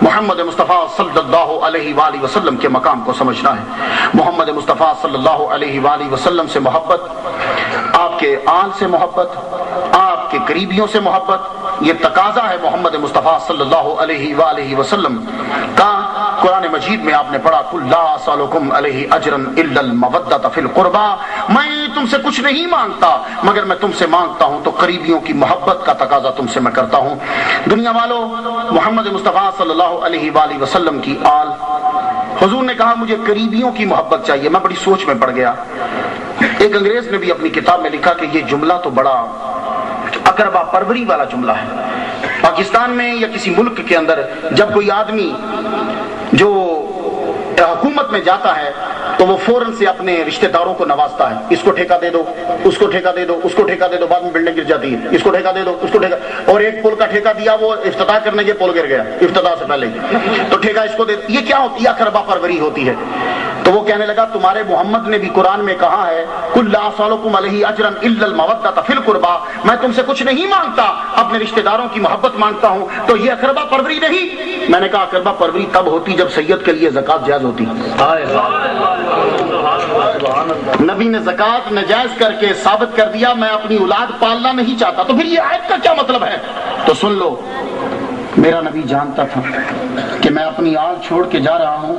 محمد مصطفیٰ صلی اللہ علیہ وآلہ وسلم کے مقام کو سمجھنا ہے۔ محمد مصطفیٰ صلی اللہ علیہ وآلہ وسلم سے محبت، آپ کے آل سے محبت، آپ کے قریبیوں سے محبت، یہ تقاضا ہے محمد مصطفیٰ صلی اللہ علیہ وآلہ وسلم کا۔ قرآن مجید میں آپ نے پڑھا قل لا اسألکم علیہ اجرا الا المودۃ فی القربى، میں تم سے کچھ نہیں مانگتا مگر میں تم سے مانگتا ہوں تو قریبیوں کی محبت کا تقاضا تم سے میں کرتا ہوں۔ دنیا والوں، محمد مصطفیٰ صلی اللہ علیہ وآلہ وسلم کی آل، حضور نے کہا مجھے قریبیوں کی محبت چاہیے۔ میں بڑی سوچ میں پڑ گیا۔ ایک انگریز نے بھی اپنی کتاب میں لکھا کہ یہ جملہ تو بڑا اقربا پروری والا جملہ ہے۔ پاکستان میں یا کسی ملک کے اندر جب کوئی آدمی جو حکومت میں جاتا ہے تو وہ فوراً سے اپنے رشتہ داروں کو نوازتا ہے، اس کو ٹھیکہ دے دو، اس کو ٹھیکہ دے دو، اس کو ٹھیکہ دے دو، بعد میں بلڈنگ گر جاتی ہے، اس کو ٹھیکہ دے دو، اس کو ٹھیکہ، اور ایک پل کا ٹھیکہ دیا، وہ افتتاح کرنے کے پل گر گیا افتتاح سے پہلے، تو ٹھیکہ اس کو دے۔ یہ کیا ہوتی ہے؟ اقربا پروری ہوتی ہے۔ تو وہ کہنے لگا تمہارے محمد نے بھی قرآن میں کہا ہے قل لا اسألکم علیہ اجرا الا المودۃ فی القربى، میں تم سے کچھ نہیں مانگتا، اپنے رشتہ داروں کی محبت مانگتا ہوں، تو یہ اقربا پروری نہیں؟ میں نے کہا اقربا پروری تب ہوتی جب سید کے لیے زکوٰۃ جائز ہوتی۔ نبی نے زکوٰۃ ناجائز کر کے ثابت کر دیا میں اپنی اولاد پالنا نہیں چاہتا، تو پھر یہ آیت کا کیا مطلب ہے؟ تو سن لو، میرا نبی جانتا تھا کہ میں اپنی آل چھوڑ کے جا رہا ہوں،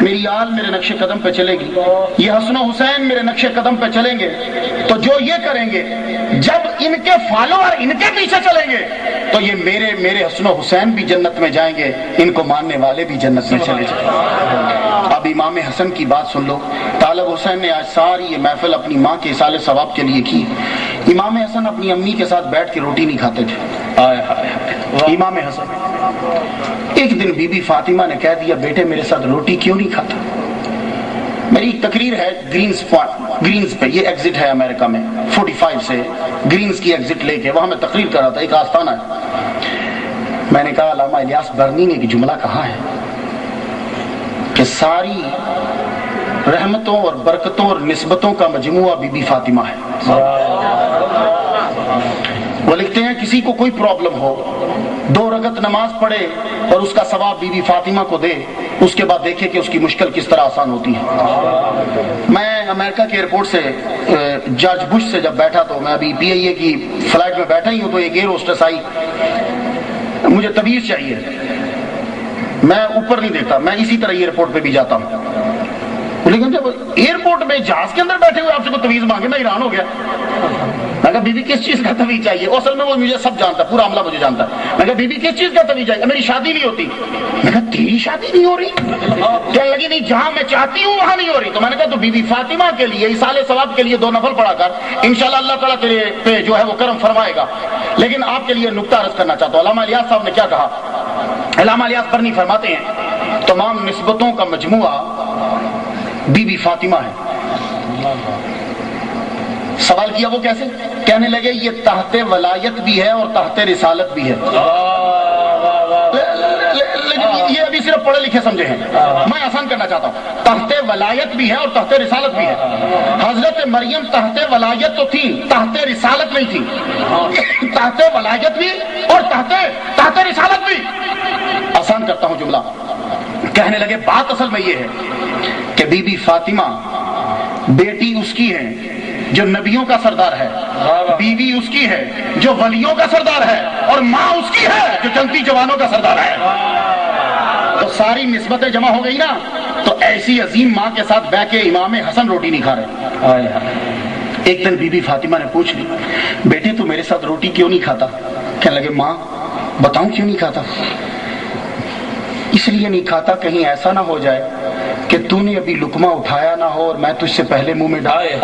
میری آل میرے نقش قدم پہ چلے گی، یہ حسن و حسین میرے نقش قدم پہ چلیں گے، تو جو یہ کریں گے جب ان کے فالوور ان کے پیچھے چلیں گے تو یہ میرے حسن و حسین بھی جنت میں جائیں گے، ان کو ماننے والے بھی جنت میں چلے جائیں گے۔ اب امام حسن کی بات سن لو۔ طالب حسین نے آج ساری یہ محفل اپنی ماں کے اصال ثواب کے لیے کی۔ امام حسن اپنی امی کے ساتھ بیٹھ کے روٹی نہیں کھاتے تھے۔ امام حسن ایک دن بی بی فاطمہ نے کہہ دیا بیٹے میرے ساتھ روٹی کیوں نہیں کھاتا؟ میری ایک تقریر ہے گرینز پہ، یہ ایگزٹ ہے امریکہ میں 45 سے گرینز کی ایگزٹ لے کے، وہاں میں تقریر کر رہا تھا، ایک آستانہ ہے۔ میں نے کہا علامہ الیاس برنی نے ایک جملہ کہا ہے کہ ساری رحمتوں اور برکتوں اور نسبتوں کا مجموعہ بی بی فاطمہ ہے۔ وہ لکھتے ہیں کسی کو کوئی پرابلم ہو، 2 رکعت نماز پڑھے اور اس کا ثواب بی بی فاطمہ کو دے، اس کے بعد دیکھے کہ اس کی مشکل کس طرح آسان ہوتی ہے۔ میں امریکہ کے ایئرپورٹ سے جارج بش سے جب بیٹھا تو میں ابھی PIA کی فلائٹ میں بیٹھا ہی ہوں، تو ایک ایئر ہوسٹس آئی، مجھے تویز چاہیے، میں اوپر نہیں دیکھتا، میں اسی طرح ایئرپورٹ پہ بھی جاتا ہوں، لیکن جب ایئرپورٹ میں جہاز کے اندر بیٹھے ہوئے آپ سے کوئی تویز مانگے، میں حیران ہو گیا۔ میں کہا بی بی کس چیز کا تویز چاہیے؟ اصل میں وہ مجھے سب جانتا ہے، پورا عملہ مجھے جانتا ہے۔ میں کہا بی بی کس چیز کا تویز چاہیے؟ میری شادی نہیں ہوتی۔ میں کہا تیری شادی نہیں ہو رہی؟ کہنے لگی نہیں، جہاں میں چاہتی ہوں وہاں نہیں ہو رہی۔ تو میں نے کہا تو بی بی فاطمہ کے لیے اصال ثواب کے لیے 2 نفل پڑھا کر، انشاءاللہ اللہ تعالیٰ تیرے پہ جو ہے وہ کرم فرمائے گا۔ لیکن آپ کے لیے نکتہ عرض کرنا چاہتا ہوں، علامہ الیاس صاحب نے کیا کہا؟ علامہ الیاس برنی فرماتے ہیں تمام نسبتوں کا مجموعہ بی بی فاطمہ ہے۔ سوال کیا وہ کیسے؟ کہنے لگے یہ تحت ولایت بھی ہے اور تحت رسالت بھی ہے۔ یہ ابھی صرف پڑھے لکھے سمجھے ہیں، میں آسان کرنا چاہتا ہوں۔ تحت ولایت بھی ہے اور تحت رسالت بھی ہے۔ حضرت مریم تحت ولایت تو تھی، تحت رسالت نہیں تھی۔ تحت ولایت بھی اور تحت رسالت بھی۔ آسان کرتا ہوں جملہ۔ کہنے لگے بات اصل میں یہ ہے کہ بی بی فاطمہ بیٹی اس کی ہے جو نبیوں کا سردار ہے، بیوی اس کی ہے جو ولیوں کا سردار ہے، اور ماں اس کی ہے جو جنتی جوانوں کا سردار ہے۔ تو ساری نسبتیں جمع ہو گئی نا، تو ایسی عظیم ماں کے ساتھ بیٹھ کے امام حسن روٹی نہیں کھا رہے۔ ایک دن بی بی فاطمہ نے پوچھ لی بیٹے تو میرے ساتھ روٹی کیوں نہیں کھاتا؟ کہنے لگے ماں بتاؤں کیوں نہیں کھاتا؟ اس لیے نہیں کھاتا کہیں ایسا نہ ہو جائے کہ تو نے ابھی لقمہ اٹھایا نہ ہو اور میں تجھ سے پہلے منہ میں ڈالے،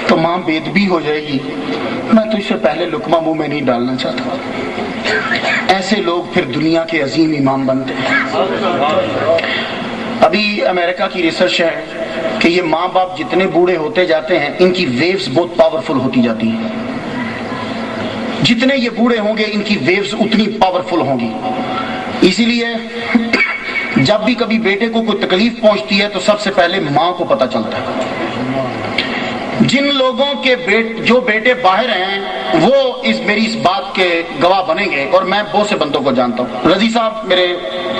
تو ماں بے ادبی ہو جائے گی، میں تجھ سے پہلے لقمہ منہ میں نہیں ڈالنا چاہتا۔ ایسے لوگ پھر دنیا کے عظیم امام بنتے ہیں۔ ابھی امریکہ کی ریسرچ ہے کہ یہ ماں باپ جتنے بوڑھے ہوتے جاتے ہیں ان کی ویوز بہت پاورفل ہوتی جاتی ہیں، جتنے یہ بوڑھے ہوں گے ان کی ویوز اتنی پاورفل ہوں گی۔ اسی لیے جب بھی کبھی بیٹے کو کوئی تکلیف پہنچتی ہے تو سب سے پہلے ماں کو پتہ چلتا ہے۔ جن لوگوں کے جو بیٹے باہر ہیں وہ میری اس بات کے گواہ بنیں گے، اور میں بہت سے بندوں کو جانتا ہوں۔ رضی صاحب میرے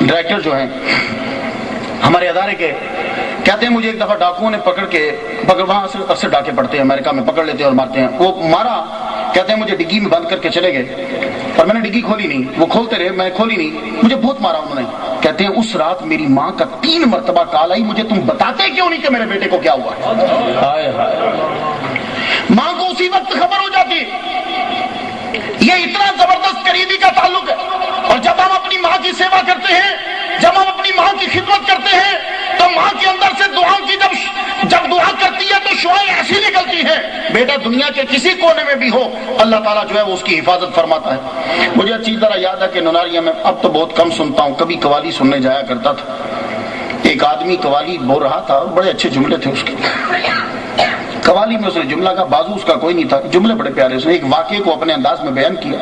ڈائریکٹر جو ہیں ہمارے ادارے کے، کہتے ہیں مجھے ایک دفعہ ڈاکوؤں نے وہاں اکثر ڈاکے پڑتے ہیں امریکہ میں، پکڑ لیتے ہیں اور مارتے ہیں، وہ مارا، کہتے ہیں مجھے ڈگی میں بند کر کے چلے گئے اور میں نے ڈگی کھولی نہیں، وہ کھولتے رہے، میں کھولی نہیں، مجھے بہت مارا انہوں نے۔ کہتے ہیں اس رات میری ماں کا 3 مرتبہ کال آئی، مجھے تم بتاتے کیوں نہیں کہ میرے بیٹے کو کیا ہوا ہے؟ ماں کو اسی وقت خبر ہو جاتی۔ یہ اتنا زبردست قریبی کا تعلق ہے، اور جب ہم اپنی ماں کی سیوا کرتے ہیں، جب ہم اپنی ماں کی خدمت کرتے ہیں، تو ماں کے اندر سے دعاؤں کی جب دعا کرتی ہے تو شعائیں ایسی نکلتی ہیں، بیٹا دنیا کے کسی کونے میں بھی ہو اللہ تعالیٰ جو ہے وہ اس کی حفاظت فرماتا ہے۔ مجھے اچھی طرح یاد ہے کہ نوناریہ میں، اب تو بہت کم سنتا ہوں، کبھی قوالی سننے جایا کرتا تھا۔ ایک آدمی قوالی بول رہا تھا اور بڑے اچھے جملے تھے اس کے، قوالی میں اس نے جملہ کا بازو اس کا کوئی نہیں تھا، جملے بڑے پیارے، اس نے ایک واقعے کو اپنے انداز میں بیان کیا۔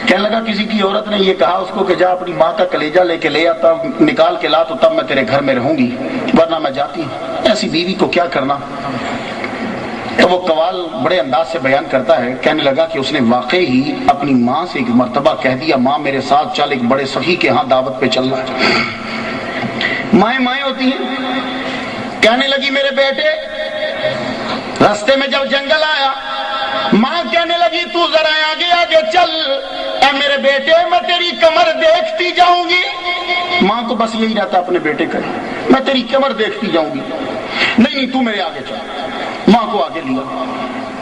کہنے لگا کسی کی عورت نے یہ کہا اس کو کہ جا اپنی ماں کا کلیجہ لے کے لے آتا، نکال کے لا تو تب میں تیرے گھر میں رہوں گی، ورنہ میں جاتی ہوں، ایسی بیوی کو کیا کرنا۔ تو وہ قوال بڑے انداز سے بیان کرتا ہے، کہنے لگا کہ اس نے واقعی ہی اپنی ماں سے ایک مرتبہ کہہ دیا ماں میرے ساتھ چل، ایک بڑے سخی کے ہاں دعوت پہ چلنا ہے۔ مائیں ہوتی ہیں، کہنے لگی میرے بیٹے، راستے میں جب جنگل آیا ماں کہنے لگی تو ذرا آگے آگے چل، اے میرے بیٹے میں تیری کمر دیکھتی جاؤں گی۔ ماں کو بس یہی رہتا اپنے بیٹے کا، میں تیری کمر دیکھتی جاؤں گی، نہیں تو میرے آگے چل۔ ماں کو آگے لیا،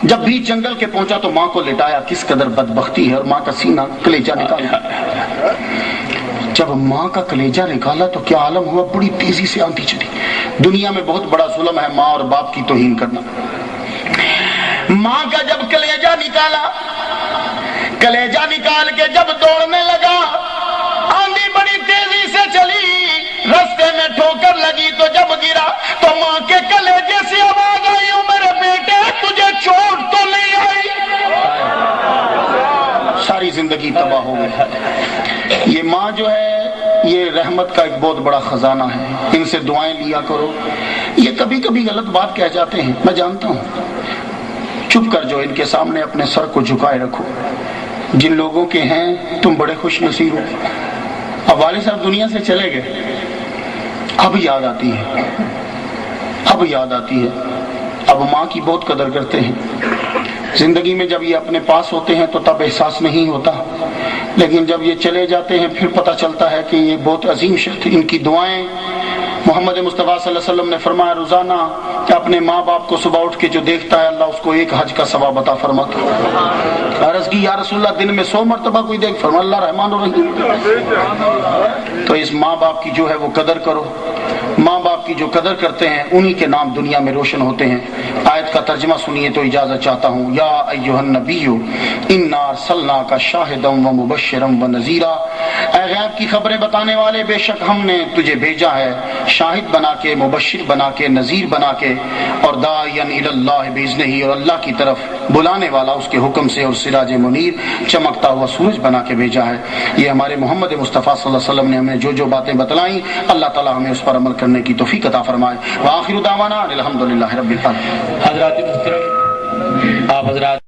جب بھی جنگل کے پہنچا تو ماں کو لٹایا، کس قدر بدبختی ہے، اور ماں کا سینہ کلیجہ نکالا۔ جب ماں کا کلیجہ نکالا تو کیا عالم ہوا، بڑی تیزی سے آندھی چلی۔ دنیا میں بہت بڑا ظلم ہے ماں اور باپ کی توہین کرنا۔ ماں کا جب کلیجہ نکالا، کلیجہ نکال کے جب دوڑنے لگا، آندھی بڑی تیزی سے چلی، راستے میں ٹھوکر لگی تو جب گرا تو ماں کے کلیجے سے آواز آئی او میرے بیٹے تجھے چوٹ تو نہیں آئی؟ ساری زندگی تباہ ہو گئی۔ یہ ماں جو ہے یہ رحمت کا ایک بہت بڑا خزانہ ہے، ان سے دعائیں لیا کرو۔ یہ کبھی کبھی غلط بات کہہ جاتے ہیں، میں جانتا ہوں، چپ کر جو ان کے سامنے اپنے سر کو جھکائے رکھو۔ جن لوگوں کے ہیں تم بڑے خوش نصیب ہو۔ اب والد صاحب دنیا سے چلے گئے، اب یاد آتی ہے، اب یاد آتی ہے، اب ماں کی بہت قدر کرتے ہیں۔ زندگی میں جب یہ اپنے پاس ہوتے ہیں تو تب احساس نہیں ہوتا، لیکن جب یہ چلے جاتے ہیں پھر پتہ چلتا ہے کہ یہ بہت عظیم شخص، ان کی دعائیں۔ محمد مصطفیٰ صلی اللہ علیہ وسلم نے فرمایا روزانہ کہ اپنے ماں باپ کو صبح اٹھ کے جو دیکھتا ہے اللہ اس کو 1 حج کا ثواب عطا فرماتا ہے۔ عرض کی یا رسول اللہ دن میں 100 مرتبہ کوئی دیکھ، فرمایا اللہ رحمان الرحیم۔ تو اس ماں باپ کی جو ہے وہ قدر کرو، ماں باپ کی جو قدر کرتے ہیں انہی کے نام دنیا میں روشن ہوتے ہیں۔ آیت کا ترجمہ سنیے تو اجازت چاہتا ہوں۔ یا ایھا النبی انا ارسلناک شاہدا ومبشرا ونذیرا، اے غیب کی خبریں بتانے والے، بے شک ہم نے تجھے بھیجا ہے شاہد بنا کے، مبشر بنا کے، نذیر بنا کے، اور داعیا الی اللہ باذنہ، اور اللہ کی طرف بلانے والا اس کے حکم سے، اور سراج منیر چمکتا ہوا سورج بنا کے بھیجا ہے۔ یہ ہمارے محمد مصطفیٰ صلی اللہ علیہ وسلم نے ہمیں جو جو باتیں بتلائیں اللہ تعالی ہمیں اس پر عمل کرنے کی توفیق عطا فرمائے۔ وآخر دعوانا الحمدللہ رب العالمین۔ حضرات محترم، آپ حضرات